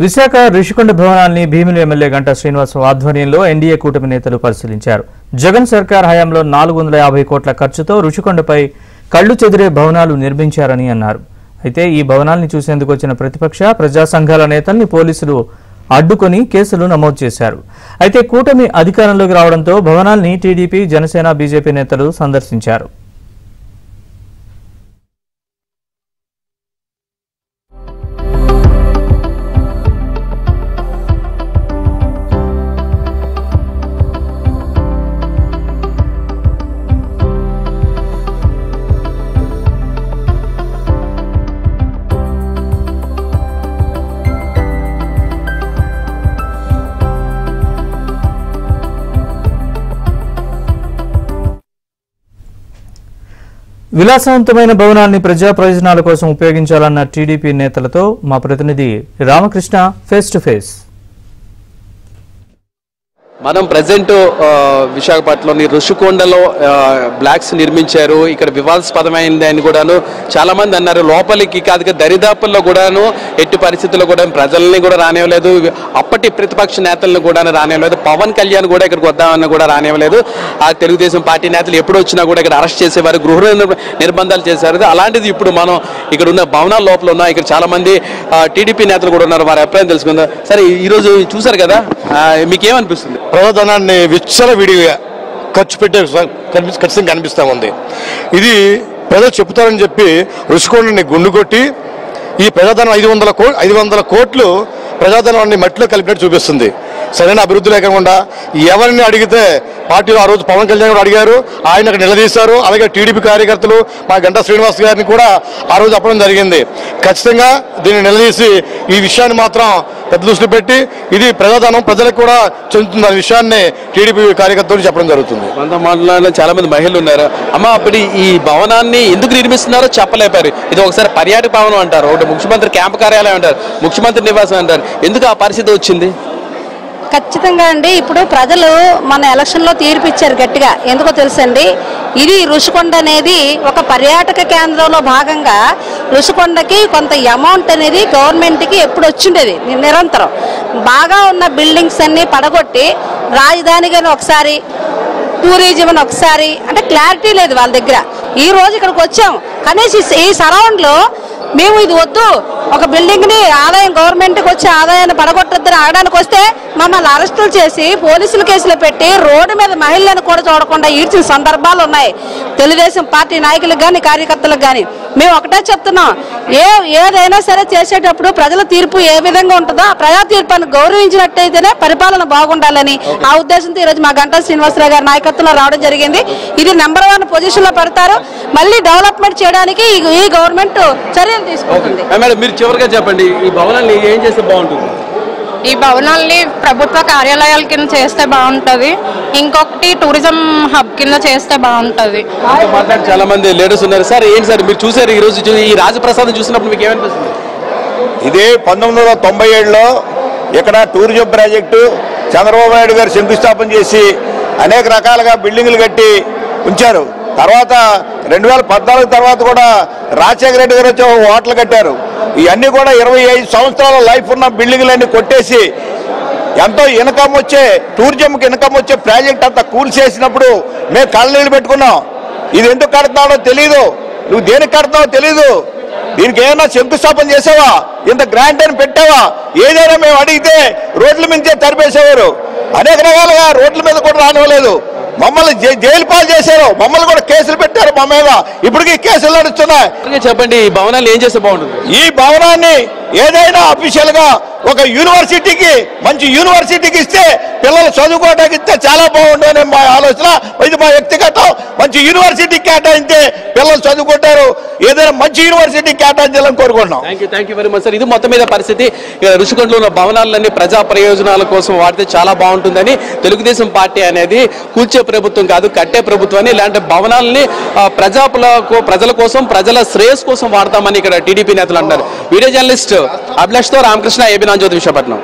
విశాఖ ఋషికొండ భవనాన్ని భీమిలి ఎమ్మెల్యే గంటా శ్రీనివాసరావు ఆధ్వర్యంలో ఎన్డీఏ కూటమి నేతలు పరిశీలించారు. జగన్ సర్కార్ హయాంలో 450 కోట్ల ఖర్చుతో ఋషికొండపై కళ్లు చెదిరే భవనాలు నిర్మించారని అన్నారు. అయితే ఈ భవనాల్ని చూసేందుకు వచ్చిన ప్రతిపక్ష ప్రజా సంఘాల నేతల్ని పోలీసులు అడ్డుకొని కేసులు నమోదు చేశారు. అయితే కూటమి అధికారంలోకి రావడంతో భవనాల్ని టీడీపీ, జనసేన, బీజేపీ నేతలు సందర్శించారు. విలాసవంతమైన భవనాన్ని ప్రజా ప్రయోజనాల కోసం ఉపయోగించాలన్న టీడీపీ నేతలతో మా ప్రతినిధి రామకృష్ణ ఫేస్ టు ఫేస్. మనం ప్రజెంట్ విశాఖపట్నంలోని ఋషికొండలో బ్లాక్స్ నిర్మించారు. ఇక్కడ వివాదాస్పదమైంది అని కూడాను చాలా మంది అన్నారు. లోపలికి కాదు దరిదాపుల్లో కూడాను ఎట్టి పరిస్థితుల్లో కూడా ప్రజల్ని కూడా రానివ్వలేదు. అప్పటి ప్రతిపక్ష నేతలను కూడా రానివ్వలేదు. పవన్ కళ్యాణ్ కూడా ఇక్కడికి వద్దామని కూడా రానివ్వలేదు. ఆ తెలుగుదేశం పార్టీ నేతలు ఎప్పుడు వచ్చినా కూడా ఇక్కడ అరెస్ట్ చేసేవారు, గృహ నిర్బంధాలు చేశారు. అలాంటిది ఇప్పుడు మనం ఇక్కడ ఉన్న భవనాల లోపల ఉన్నా. ఇక్కడ చాలా మంది టీడీపీ నేతలు కూడా ఉన్నారు. వారి అభిప్రాయం తెలుసుకుందాం. సరే, ఈరోజు చూసారు కదా, మీకేమనిపిస్తుంది? ప్రజాధనాన్ని విచ్చలవిడిగా ఖర్చు పెట్టే ఖచ్చితంగా కనిపిస్తూ ఉంది. ఇది ప్రజలు చెప్తారని చెప్పి ఋషికొండని గుండు కొట్టి ఈ ప్రజాధనం 500 కోట్లు ప్రజాధనాన్ని మట్టిలో కలిపినట్టు చూపిస్తుంది. సరైన అభివృద్ధి లేకుండా ఎవరిని అడిగితే పార్టీలో ఆ రోజు పవన్ కళ్యాణ్ కూడా అడిగారు, ఆయన నిలదీశారు. అలాగే టీడీపీ కార్యకర్తలు మా గంటా శ్రీనివాస్ గారిని కూడా ఆ రోజు చెప్పడం జరిగింది. ఖచ్చితంగా దీన్ని నిలదీసి ఈ విషయాన్ని మాత్రం పెద్ద దృష్టి పెట్టి ఇది ప్రజాధనం ప్రజలకు కూడా చెందుతుంది అనే విషయాన్ని టీడీపీ కార్యకర్తలు చెప్పడం జరుగుతుంది. చాలా మంది మహిళలు ఉన్నారు. అమ్మ, అప్పుడు ఈ భవనాన్ని ఎందుకు నిర్మిస్తున్నారో చెప్పలేపారు. ఇది ఒకసారి పర్యాటక భవనం అంటారు, ఒకటి ముఖ్యమంత్రి క్యాంపు కార్యాలయం అంటారు, ముఖ్యమంత్రి నివాసం అంటారు. ఎందుకు ఆ పరిస్థితి వచ్చింది? ఖచ్చితంగా అండి, ఇప్పుడు ప్రజలు మన ఎలక్షన్లో తీర్పు ఇచ్చారు గట్టిగా. ఎందుకో తెలుసండి, ఇది ఋషికొండ అనేది ఒక పర్యాటక కేంద్రంలో భాగంగా ఋషికొండకి కొంత అమౌంట్ అనేది గవర్నమెంట్కి ఎప్పుడు వచ్చిండేది. నిరంతరం బాగా ఉన్న బిల్డింగ్స్ అన్ని పడగొట్టి రాజధానిగాని ఒకసారి, టూరిజం అని ఒకసారి, అంటే క్లారిటీ లేదు వాళ్ళ దగ్గర. ఈ రోజు ఇక్కడికి వచ్చాం, కనీసం ఈ సరౌండ్లో మేము ఇది వద్దు, ఒక బిల్డింగ్ని ఆదాయం గవర్నమెంట్కి వచ్చే ఆదాయాన్ని పడగొట్టొద్దని ఆగడానికి వస్తే మమ్మల్ని అరెస్టులు చేసి పోలీసులు కేసులు పెట్టి రోడ్డు మీద మహిళలను కూడా చూడకుండా ఈడ్చిన సందర్భాలు ఉన్నాయి. తెలుగుదేశం పార్టీ నాయకులకు కానీ కార్యకర్తలకు కానీ మేము ఒకటే చెప్తున్నాం, ఏదైనా సరే చేసేటప్పుడు ప్రజల తీర్పు ఏ విధంగా ఉంటుందో ఆ ప్రజా తీర్పును గౌరవించినట్టయితేనే పరిపాలన బాగుండాలని ఆ ఉద్దేశంతో ఈరోజు మా గంటా శ్రీనివాసరావు గారి నాయకత్వంలో రావడం జరిగింది. ఇది నెంబర్ 1 పొజిషన్లో పెడతారు. మళ్ళీ డెవలప్మెంట్ చేయడానికి ఈ గవర్నమెంట్ చర్యలు తీసుకుంటుంది. మీరు చివరిగా చెప్పండి, ఈ భవనాన్ని ఏం చేస్తే బాగుంటుంది? ఈ భవనాల్ని ప్రభుత్వ కార్యాలయాల కింద చేస్తే బాగుంటుంది. ఇంకొకటి టూరిజం హబ్ కింద చేస్తే బాగుంటుంది. చాలా మంది లేడీస్ ఉన్నారు. సార్, ఏంటి సార్ మీరు చూసారు ఈ రోజు ఈ రాజప్రసాదం చూసినప్పుడు మీకు ఏమనిపిస్తుంది? ఇదే 1997లో ఇక్కడ టూరిజం ప్రాజెక్టు చంద్రబాబు నాయుడు గారు శంకుస్థాపన చేసి అనేక రకాలుగా బిల్డింగులు కట్టి ఉంచారు. తర్వాత 2014 తర్వాత కూడా రాజశేఖర రెడ్డి గారు వచ్చి హోటల్ కట్టారు. ఇవన్నీ కూడా 25 సంవత్సరాల లైఫ్ ఉన్న బిల్డింగులన్నీ కొట్టేసి ఎంతో ఇన్కమ్ వచ్చే, టూరిజంకి ఇన్కమ్ వచ్చే ప్రాజెక్ట్ అంతా కూల్చేసినప్పుడు మేము కళ్ళనీళ్ళు పెట్టుకున్నాం. ఇది ఎందుకు కడతాడో తెలీదు, నువ్వు దేనికి కడతావో తెలీదు, దీనికి ఏమైనా శంకుస్థాపన చేసావా, ఇంత గ్రాంట్ అని పెట్టావా, ఏదైనా మేము అడిగితే రోడ్ల మించే తరిపేసేవారు. అనేక రకాలుగా రోడ్ల మీద కూడా రానివ్వలేదు. మమ్మల్ని జైలు పాలు చేశారు, మమ్మల్ని కూడా కేసులు పెట్టారు మా మీద. ఇప్పటికీ కేసులు నడుస్తున్నాయి. చెప్పండి, ఈ భవనాన్ని ఏం చేస్తే బాగుంటుంది? ఈ భవనాన్ని ఏదైనా అఫీషియల్ గా ఒక యూనివర్సిటీకి, మంచి యూనివర్సిటీకి ఇస్తే పిల్లలు చదువుకోవడానికి ఇస్తే చాలా బాగుంటుంది మా ఆలోచన. ఇది మా వ్యక్తిగతం. మంచి యూనివర్సిటీ కేటాయిస్తే పిల్లలు చదువుకుంటారు. ఏదైనా మంచి యూనివర్సిటీ కేటాయించాలని కోరుకుంటున్నాం. Thank you very much sir. ఇది మొత్తం మీద పరిస్థితి. ఋషికొండలో ఉన్న భవనాలన్నీ ప్రజా ప్రయోజనాల కోసం వాడితే చాలా బాగుంటుందని తెలుగుదేశం పార్టీ అనేది కూల్చే ప్రభుత్వం కాదు, కట్టే ప్రభుత్వాన్ని. ఇలాంటి భవనాలని ప్రజల కోసం, ప్రజల శ్రేయస్ కోసం వాడతామని ఇక్కడ టీడీపీ నేతలు అంటారు. వీడియో జర్నలిస్ట్ అభిలాష్తో రామకృష్ణ, ఏబీ జ్యోతి, విశాఖపట్నం.